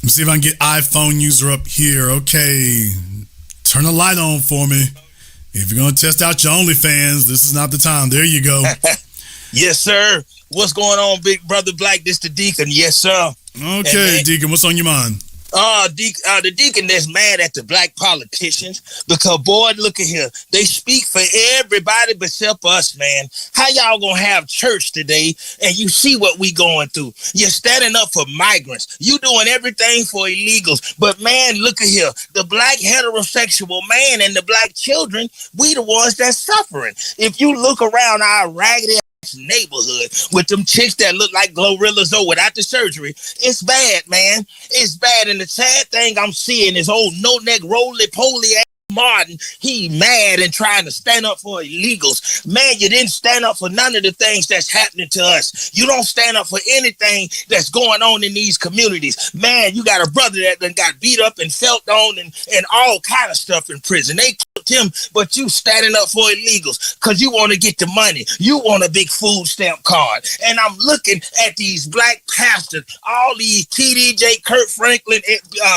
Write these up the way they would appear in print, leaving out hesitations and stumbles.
Let me see if I can get iPhone user up here. Okay. Turn the light on for me. If you're going to test out your OnlyFans, this is not the time. There you go. Yes, sir. What's going on, big brother Black? This the Deacon. Yes, sir. Okay, Deacon, what's on your mind? The deacon that's mad at the black politicians because, boy, look at here. They speak for everybody except us, man. How y'all gonna have church today and you see what we going through? You're standing up for migrants. You doing everything for illegals. But, man, look at here. The black heterosexual man and the black children, we the ones that's suffering. If you look around our raggedy neighborhood with them chicks that look like Glorilla Zoe without the surgery, it's bad, man. It's bad. And the sad thing I'm seeing is old no-neck roly-poly Martin, he mad and trying to stand up for illegals. Man, you didn't stand up for none of the things that's happening to us. You don't stand up for anything that's going on in these communities. Man, you got a brother that done got beat up and felt on and all kind of stuff in prison. They killed him, but you standing up for illegals because you want to get the money. You want a big food stamp card. And I'm looking at these black pastors, all these TDJ, Kurt Franklin,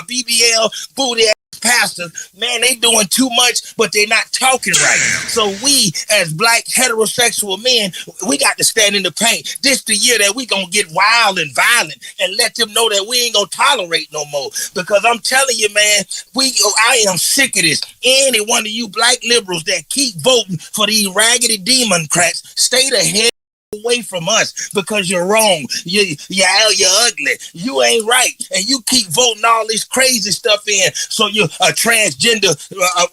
BBL, booty pastors, man, they doing too much, but they're not talking right. So we, as black heterosexual men, we got to stand in the paint. This the year that we gonna get wild and violent and let them know that we ain't gonna tolerate no more. Because I'm telling you, man, I am sick of this. Any one of you black liberals that keep voting for these raggedy Democrats, stay the hell away from us because you're wrong. You're ugly. You ain't right. And you keep voting all this crazy stuff in. So you're a transgender.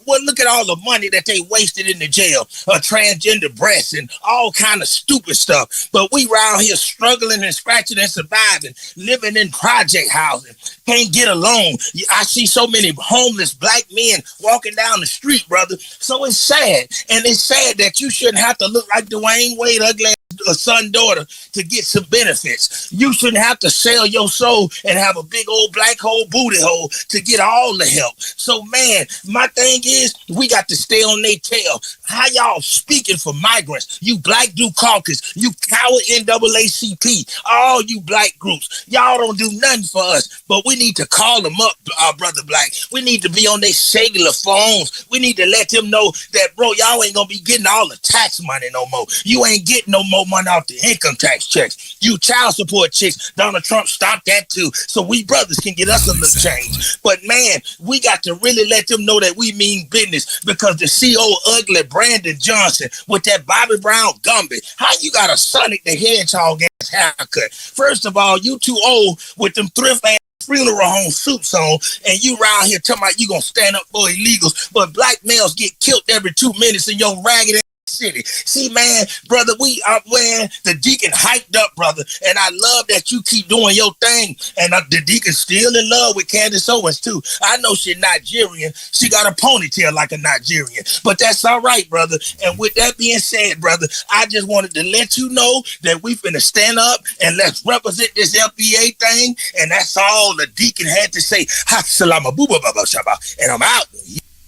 Well, look at all the money that they wasted in the jail. A transgender breasts and all kind of stupid stuff. But we around here struggling and scratching and surviving, living in project housing. Can't get along. I see so many homeless black men walking down the street, brother. So it's sad. And it's sad that you shouldn't have to look like Dwayne Wade ugly a son, daughter to get some benefits. You shouldn't have to sell your soul and have a big old black hole booty hole to get all the help. So, man, my thing is we got to stay on their tail. How y'all speaking for migrants? You black do caucus, you coward NAACP, all you black groups. Y'all don't do nothing for us, but we need to call them up, brother Black. We need to be on their cellular phones. We need to let them know that, bro, y'all ain't gonna be getting all the tax money no more. You ain't getting no more money off the income tax checks. You child support chicks, Donald Trump stopped that too. So we brothers can get us a little change. But man, we got to really let them know that we mean business because the CO ugly Brandon Johnson with that Bobby Brown Gumby, how you got a Sonic the Hedgehog ass haircut? First of all, you too old with them thrift ass funeral home suits on, and you around here talking about you gonna stand up for illegals, but black males get killed every 2 minutes in your ragged city. See, man, brother, we are wearing the Deacon hyped up, brother, and I love that you keep doing your thing. And the Deacon still in love with Candace Owens too. I know she's Nigerian. She got a ponytail like a Nigerian, but that's all right, brother. And with that being said, brother, I just wanted to let you know that we finna stand up and let's represent this FBA thing. And that's all the Deacon had to say. Ha salama booba baba shaba, and I'm out.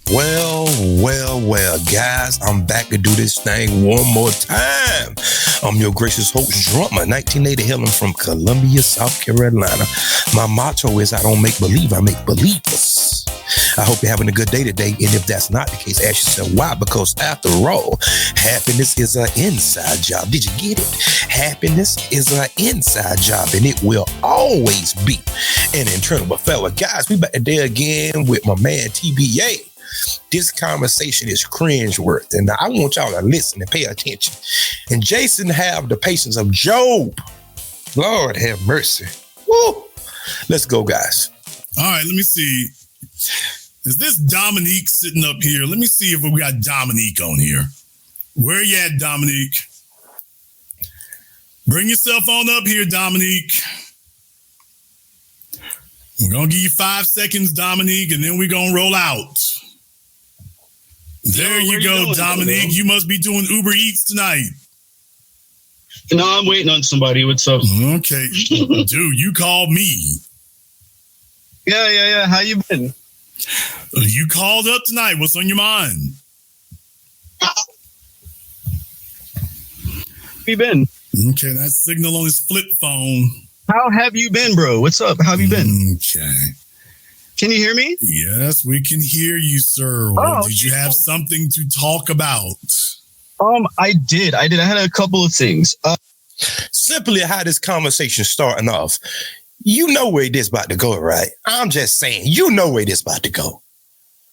Well, guys, I'm back to do this thing one more time. I'm your gracious host, Drummer, 1980 hailing from Columbia, South Carolina. My motto is I don't make believe, I make believers. I hope you're having a good day today, and if that's not the case, ask yourself why, because after all, happiness is an inside job. Did you get it? Happiness is an inside job, and it will always be an internal. But fella, guys, we back there again with my man TBA. This conversation is cringeworthy, and I want y'all to listen and pay attention. And Jason have the patience of Job. Lord have mercy. Woo! Let's go, guys. All right, let me see. Is this Dominique sitting up here? Let me see if we got Dominique on here. Where you at, Dominique? Bring yourself on up here, Dominique. We're going to give you 5 seconds, Dominique, and then we're going to roll out. There you go, Dominique. You must be doing Uber Eats tonight. No, I'm waiting on somebody. What's up? Okay. Dude, you called me. Yeah. How you been? You called up tonight. What's on your mind? How you been? Okay, that signal on his flip phone. How have you been, bro? What's up? How have you been? Okay. Can you hear me? Yes, we can hear you, sir. Well, did you have something to talk about? I did. I had a couple of things. Simply how this conversation starting off. You know where this about to go, right? I'm just saying, you know where this about to go.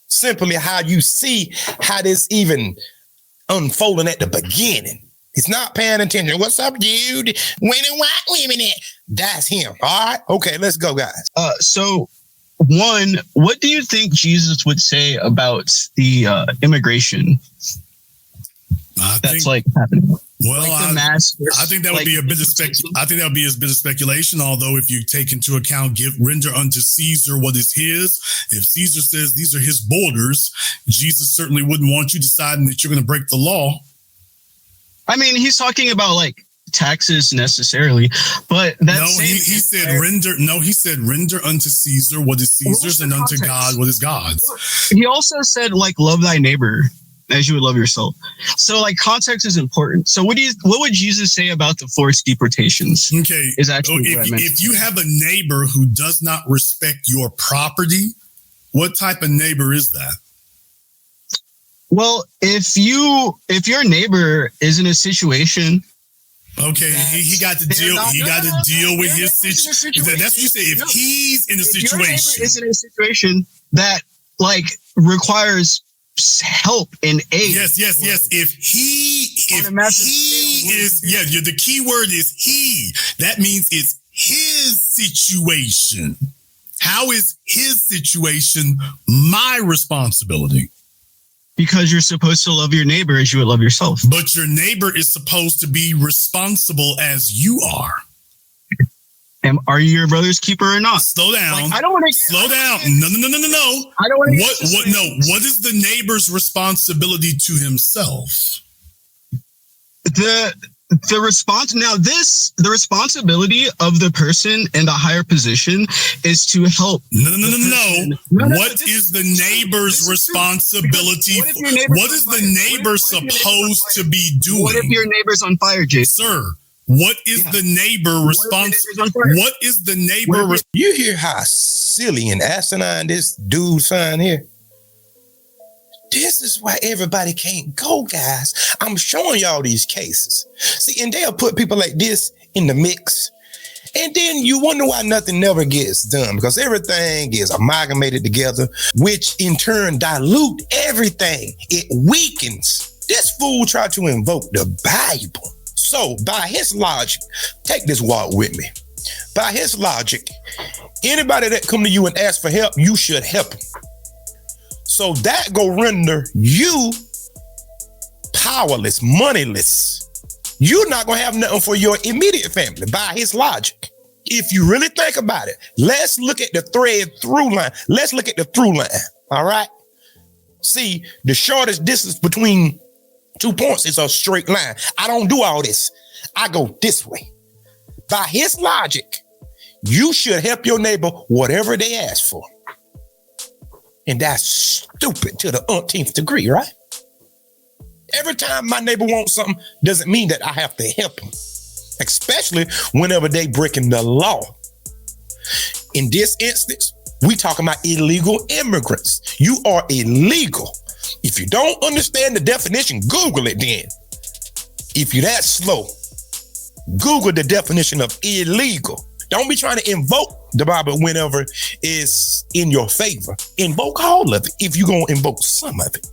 Simply how you see how this even unfolding at the beginning. He's not paying attention. What's up, dude? When and why women at? That's him. All right. Okay, let's go, guys. So one, what do you think Jesus would say about the immigration that's like happening? Well, like I think that would be a bit of I think that would be a bit of speculation. Although, if you take into account, render unto Caesar what is his. If Caesar says these are his borders, Jesus certainly wouldn't want you deciding that you're going to break the law. I mean, he's talking about like taxes necessarily, but that's he said render. No, he said render unto Caesar what is Caesar's, and unto God what is God's. He also said like love thy neighbor as you would love yourself. So like context is important. So what would Jesus say about the forced deportations? Okay. Is actually if you have a neighbor who does not respect your property, what type of neighbor is that? Well, if your neighbor is in a situation, okay, he got to deal. Deal with his situation. That's what you say. If he's in a situation, your neighbor is in a situation that like requires help and aid. Yes. If he is, the key word is he. That means it's his situation. How is his situation my responsibility? Because you're supposed to love your neighbor as you would love yourself. But your neighbor is supposed to be responsible as you are. Are you your brother's keeper or not? Slow down. Like, I don't want to slow down. No. I don't want to. What is the neighbor's responsibility to himself? The responsibility of the person in the higher position is to help. No. What is the neighbor's responsibility? What is the neighbor supposed to be doing? What if your neighbor's on fire, Jason? Sir, what is the neighbor responsible? What is the neighbor? You hear how silly and asinine this dude sound here? This is why everybody can't go, guys. I'm showing y'all these cases. See, and they'll put people like this in the mix. And then you wonder why nothing never gets done, because everything is amalgamated together, which in turn dilute everything. It weakens. This fool tried to invoke the Bible. So by his logic, take this walk with me. By his logic, anybody that come to you and ask for help, you should help them. So that go render you powerless, moneyless. You're not going to have nothing for your immediate family by his logic. If you really think about it, let's look at the through line. Let's look at the through line. All right. See, the shortest distance between 2 points is a straight line. I don't do all this. I go this way. By his logic, you should help your neighbor whatever they ask for. And that's stupid to the umpteenth degree, right? Every time my neighbor wants something doesn't mean that I have to help them, especially whenever they breaking the law. In this instance, we talking about illegal immigrants. You are illegal. If you don't understand the definition, Google it then. If you're that slow, Google the definition of illegal. Don't be trying to invoke the Bible whenever it's in your favor. Invoke all of it if you're going to invoke some of it.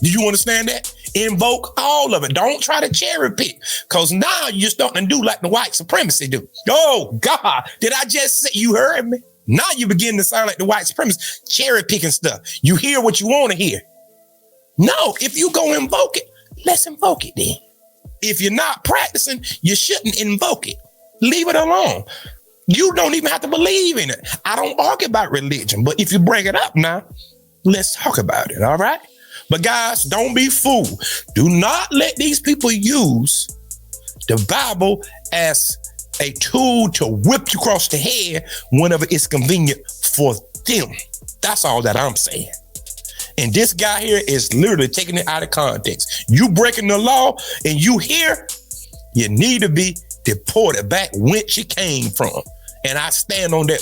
Do you understand that? Invoke all of it. Don't try to cherry pick, because now you're starting to do like the white supremacy do. Oh, God, did I just say, you heard me? Now you begin to sound like the white supremacists, cherry picking stuff. You hear what you want to hear. No, if you go invoke it, let's invoke it then. If you're not practicing, you shouldn't invoke it. Leave it alone. You don't even have to believe in it. I don't argue about religion, but if you bring it up now, let's talk about it, all right? But guys, don't be fooled. Do not let these people use the Bible as a tool to whip you across the head whenever it's convenient for them. That's all that I'm saying. And this guy here is literally taking it out of context. You breaking the law and you here, you need to be deported back whence she came from. And I stand on that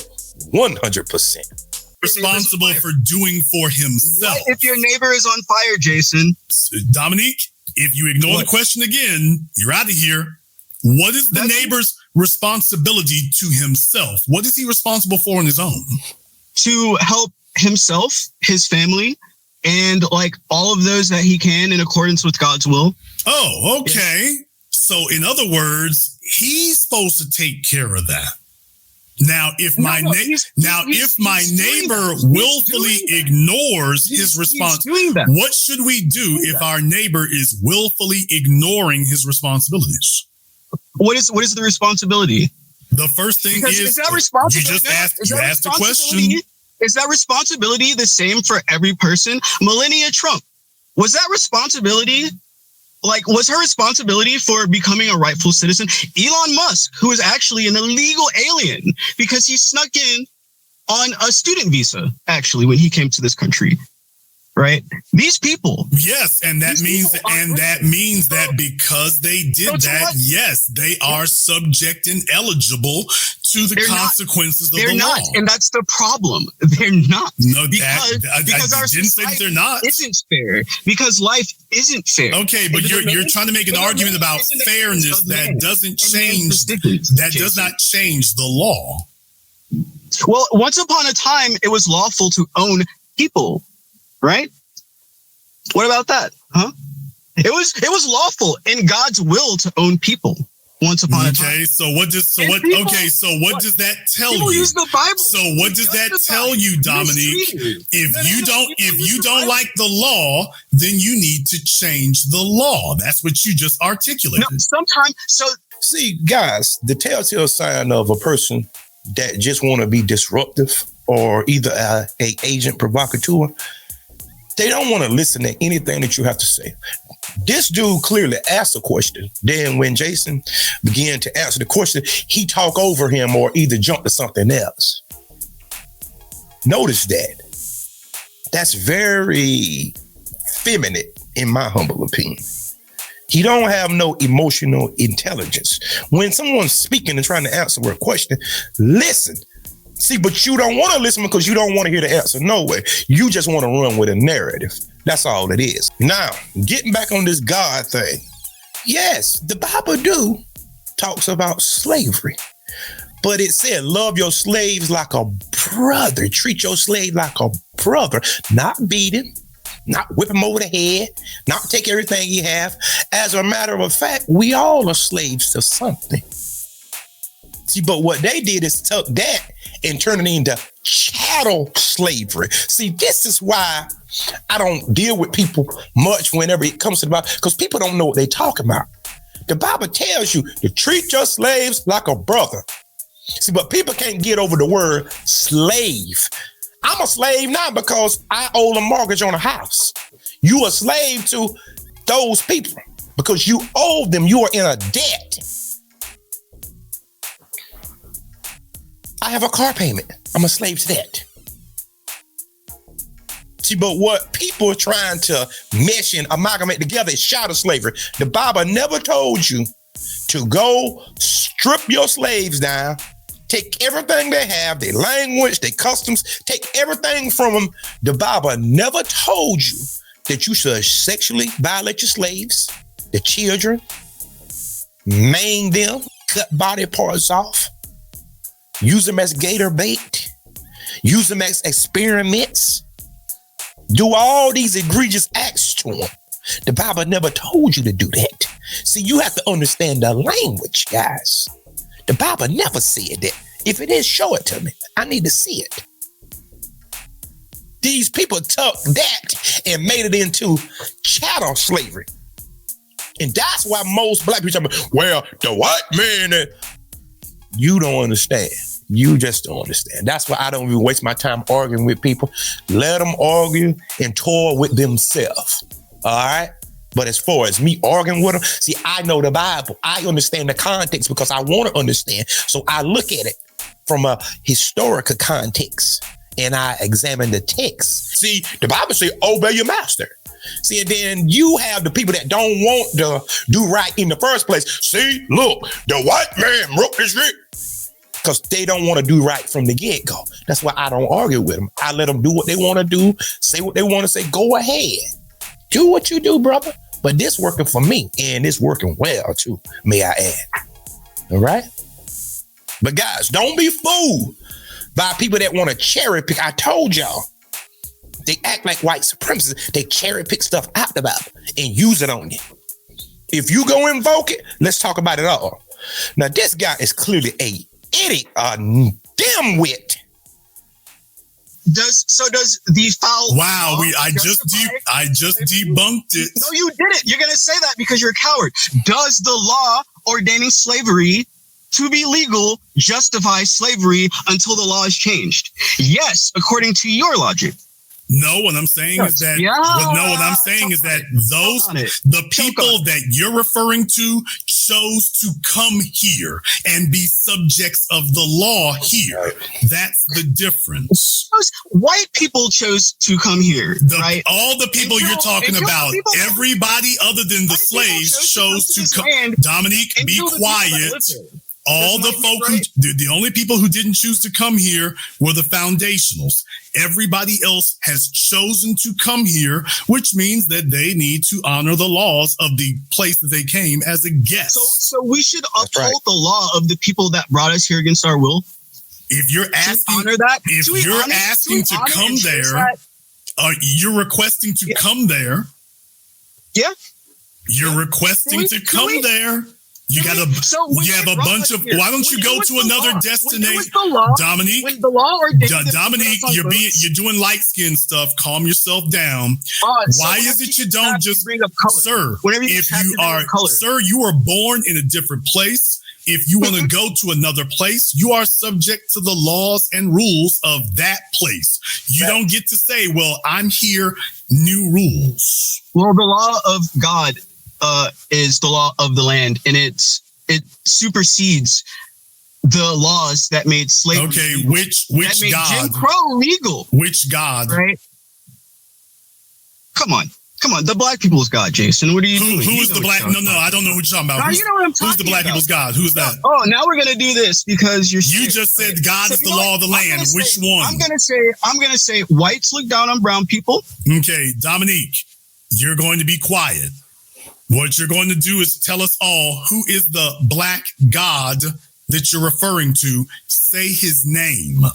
100%. Responsible for doing for himself. What if your neighbor is on fire, Jason? Dominique, if you ignore the question again, you're out of here. What is the neighbor's responsibility to himself? What is he responsible for on his own? To help himself, his family, and like all of those that he can in accordance with God's will. Oh, okay. Yes. So in other words, he's supposed to take care of that. Now, if my neighbor willfully ignores his response, what should we do if our neighbor is willfully ignoring his responsibilities? What is the responsibility? The first thing is that responsibility? You asked a question. Is that responsibility the same for every person? Melania Trump, was that responsibility? Like, was her responsibility for becoming a rightful citizen? Elon Musk, who is actually an illegal alien because he snuck in on a student visa, actually, when he came to this country. Right? These people. Yes, and that means that because they did that, yes, they are subject and eligible to the consequences of the law. They're not, and that's the problem. They're not. No, because our didn't say that they're not. Isn't fair. Because life isn't fair. Okay, but you're trying to make an argument about fairness that doesn't change. That does not change the law. Well, once upon a time, it was lawful to own people. Right? What about that? Huh? It was lawful in God's will to own people once upon a time. Okay, so what does that tell you? Use the Bible. So what does that tell you, Dominique? If you don't like the law, then you need to change the law. That's what you just articulated. No, see, guys, the telltale sign of a person that just want to be disruptive or either a agent provocateur, they don't want to listen to anything that you have to say. This dude clearly asked a question. Then when Jason began to answer the question, he talked over him or either jumped to something else. Notice that. That's very feminine, in my humble opinion. He don't have no emotional intelligence. When someone's speaking and trying to answer a question, listen. See, but you don't want to listen because you don't want to hear the answer. No way. You just want to run with a narrative. That's all it is. Now, getting back on this God thing. Yes, the Bible talks about slavery. But it said, love your slaves like a brother. Treat your slave like a brother. Not beat him. Not whip him over the head. Not take everything he have. As a matter of fact, we all are slaves to something. See, but what they did is took that and turn it into chattel slavery. See, this is why I don't deal with people much whenever it comes to the Bible, because people don't know what they're talking about. The Bible tells you to treat your slaves like a brother. See, but people can't get over the word slave. I'm a slave now because I owe a mortgage on a house. You a slave to those people because you owe them. You are in a debt. I have a car payment. I'm a slave to that. See, but what people are trying to mesh and amalgamate together is chattel slavery. The Bible never told you to go strip your slaves down, take everything they have, their language, their customs, take everything from them. The Bible never told you that you should sexually violate your slaves, the children, maim them, cut body parts off, use them as gator bait, use them as experiments, do all these egregious acts to them. The Bible never told you to do that. See, you have to understand the language, guys. The Bible never said that. If it is, show it to me. I need to see it. These people took that and made it into chattel slavery. And that's why most black people talk about, well, the white man, you don't understand. You just don't understand. That's why I don't even waste my time arguing with people. Let them argue and toy with themselves. All right? But as far as me arguing with them, see, I know the Bible. I understand the context because I want to understand. So I look at it from a historical context. and I examine the text. See, the Bible says, obey your master. See, and then you have the people that don't want to do right in the first place. See, look, the white man wrote this shit. Because they don't want to do right from the get-go. That's why I don't argue with them. I let them do what they want to do, say what they want to say. Go ahead. Do what you do, brother. But this working for me, and it's working well, too, may I add. All right? But guys, don't be fooled by people that want to cherry pick. I told y'all. They act like white supremacists. They cherry pick stuff out the Bible and use it on you. If you go invoke it, let's talk about it all. Now, this guy is clearly a idiot, a dimwit. Does the foul? Wow, I just debunked it. No, you didn't. You're gonna say that because you're a coward. Does the law ordaining slavery to be legal justify slavery until the law is changed? Yes, according to your logic. No, what I'm saying is that the people that you're referring to chose to come here and be subjects of the law here. That's the difference. White people chose to come here, right? All the people you're talking about, everybody other than the slaves chose to come. Dominique, be quiet. All the folk, the only people who didn't choose to come here were the foundationals. Everybody else has chosen to come here, which means that they need to honor the laws of the place that they came as a guest. So we should uphold the law of the people that brought us here against our will. If you're asking, asking to come there, you're requesting to come there. Yeah, you're requesting to come there. You have a bunch of. Why don't you go to another destination, Dominique? When the law Dominique, you're doing light skin stuff. Calm yourself down. Why is it you don't just bring up color, sir? If you are, sir, you were born in a different place. If you want to go to another place, you are subject to the laws and rules of that place. You don't get to say, "Well, I'm here, new rules." Well, the law of God is the law of the land, and it supersedes the laws that made slavery. Okay, which God? Jim Crow legal. Which God? Right. Come on, the black people's God, Jason. What are you doing? Who is the black? No, I don't know what you're talking about. You know what I'm talking about. Who's the black people's God? Who's that? Oh, now we're gonna do this because you just said God is the law of the land. Which one? I'm gonna say whites look down on brown people. Okay, Dominique, you're going to be quiet. What you're going to do is tell us all who is the black God that you're referring to. Say his name.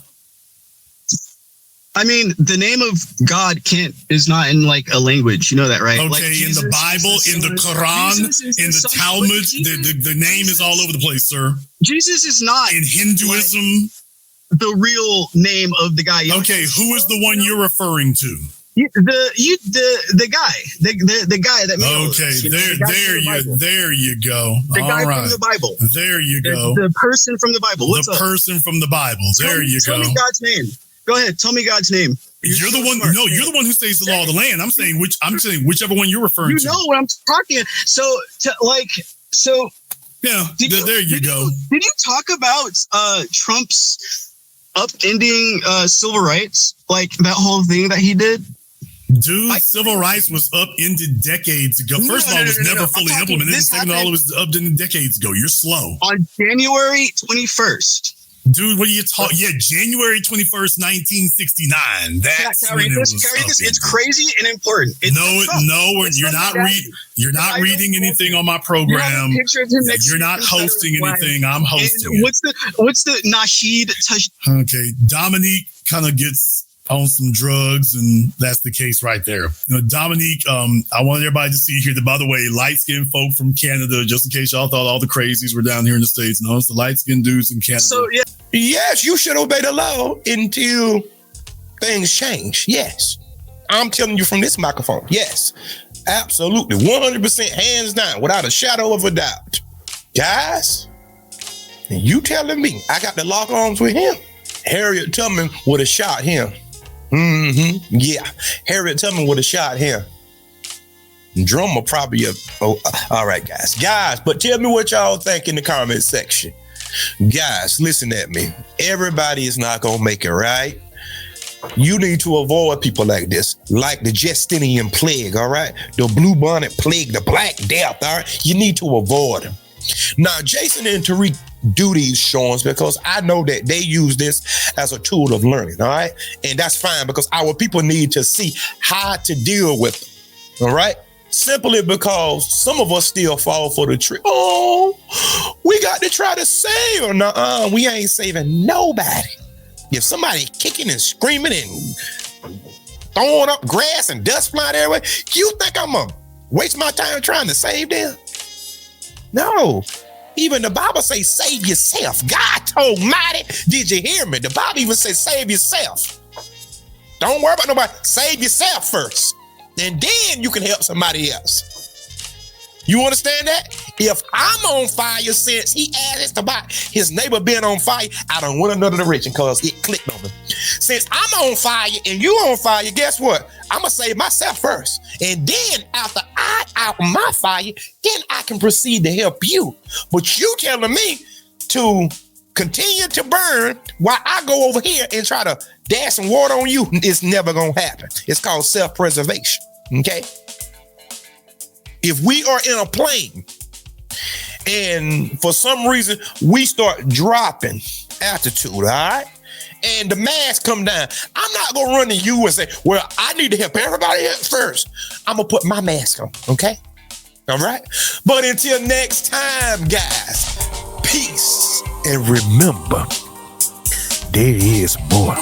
I mean, the name of God is not in like a language. You know that, right? Okay, like in the Bible, in the Quran, in the Talmud, the name is all over the place, sir. Jesus is not. In Hinduism. The real name of the guy. Okay, who is the one you're referring to? The guy that made there you go. The guy from the Bible. There you go. The person from the Bible. What's the person from the Bible. There you go. Tell me God's name. Go ahead. Tell me God's name. You're the one. No, you're the one who says the law of the land. I'm saying whichever one you're referring to. You know what I'm talking. Yeah. There you go. Did you talk about Trump's upending civil rights, like that whole thing that he did? Dude, civil rights was upended decades ago. First of all, it was never fully implemented. Second of all, it was upended decades ago. You're slow. On January 21st. Dude, what are you talking? Yeah, January 21st, 1969. That's when it was upended. It's crazy and important. You're not reading anything on my program. You're not hosting anything. I'm hosting. And what's the Nasheed touch? Okay, Dominique kind of gets on some drugs, and that's the case right there. You know, Dominique, I wanted everybody to see here that, by the way, light-skinned folk from Canada, just in case y'all thought all the crazies were down here in the States. No, it's the light-skinned dudes in Canada. So, yeah. Yes, you should obey the law until things change. Yes. I'm telling you from this microphone. Yes. Absolutely. 100% hands down, without a shadow of a doubt. Guys, you telling me I got to lock arms with him? Harriet Tubman would have shot him. Yeah. Harriet Tubman would have shot him. Drummer probably all right, guys, but tell me what y'all think in the comment section. Guys, listen at me. Everybody is not gonna make it, right? You need to avoid people like this, like the Justinian plague, all right? The blue bonnet plague, the black death, all right? You need to avoid them. Now, Jason and Tariq do these showings because I know that they use this as a tool of learning, all right? And that's fine because our people need to see how to deal with them, all right? Simply because some of us still fall for the trick. Oh, we got to try to save them. Nuh-uh, we ain't saving nobody. If somebody kicking and screaming and throwing up grass and dust flying everywhere, you think I'm gonna waste my time trying to save them? No. Even the Bible says save yourself. God almighty, did you hear me? The Bible even says save yourself. Don't worry about nobody. Save yourself first. And then you can help somebody else. You understand that? If I'm on fire, since he asked about his neighbor being on fire, I don't want another direction because it clicked on me. Since I'm on fire and you on fire, guess what? I'm going to save myself first. And then after I out my fire, then I can proceed to help you. But you telling me to continue to burn while I go over here and try to dash some water on you, it's never going to happen. It's called self-preservation, okay? If we are in a plane and for some reason we start dropping altitude, all right, and the mask come down, I'm not going to run to you and say, well, I need to help everybody else first. I'm going to put my mask on, okay? All right? But until next time, guys, peace. And remember, there is more.